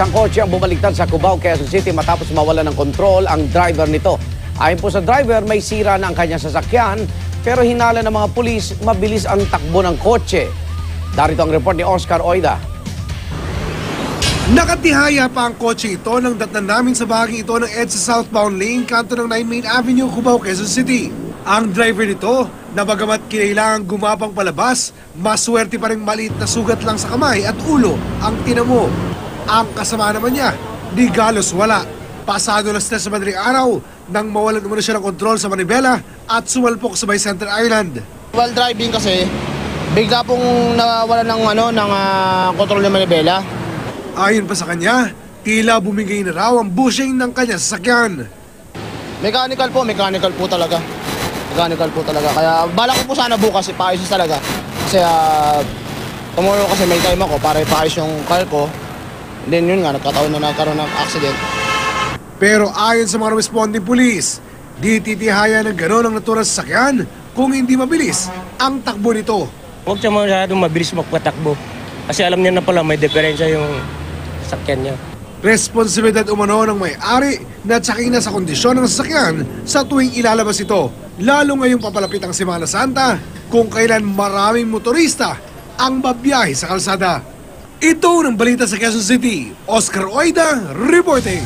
Isang kotse ang bumaliktad sa Cubao, Quezon City matapos mawala ng kontrol ang driver nito. Ayon po sa driver, may sira na ang kanyang sasakyan pero hinala ng mga pulis, mabilis ang takbo ng kotse. Darito ang report ni Oscar Oida. Nakatihaya pa ang kotse ito nang datnan namin sa bahaging ito ng EDSA southbound lane kanto ng 9 Main Avenue, Cubao, Quezon City. Ang driver nito, na bagamat kinailangang gumapang palabas, maswerte pa rin maliit na sugat lang sa kamay at ulo ang tinamo. Ang kasama naman niya, di galos wala. Pasado na sa madaling araw nang mawalan umano siya ng kontrol sa manibela at sumalpok sa Bay Center Island. While driving kasi, bigla pong nawalan ng kontrol ng manibela. Ayon pa sa kanya, tila bumigay na raw ang bushing ng kanya sasakyan. Mechanical po talaga. Kaya balak ko po sana bukas ipaayos talaga. Kasi tomorrow kasi may time ako para ipaayos yung car ko. Then yun nga, nagkataon na nagkaroon ng accident. Pero ayon sa mga responding police, di titihaya ng gano'n ang naturang sasakyan kung hindi mabilis ang takbo nito. Huwag siya masyadong mabilis magpatakbo. Kasi alam niya na pala may diferensya yung sasakyan niya. Responsibilidad umano ng may-ari na tsaking na sa kondisyon ng sasakyan sa tuwing ilalabas ito. Lalo ngayong papalapit ang Semana Santa kung kailan maraming motorista ang babiyahe sa kalsada. Ito ng balita sa Quezon City, Oscar Oida reporting.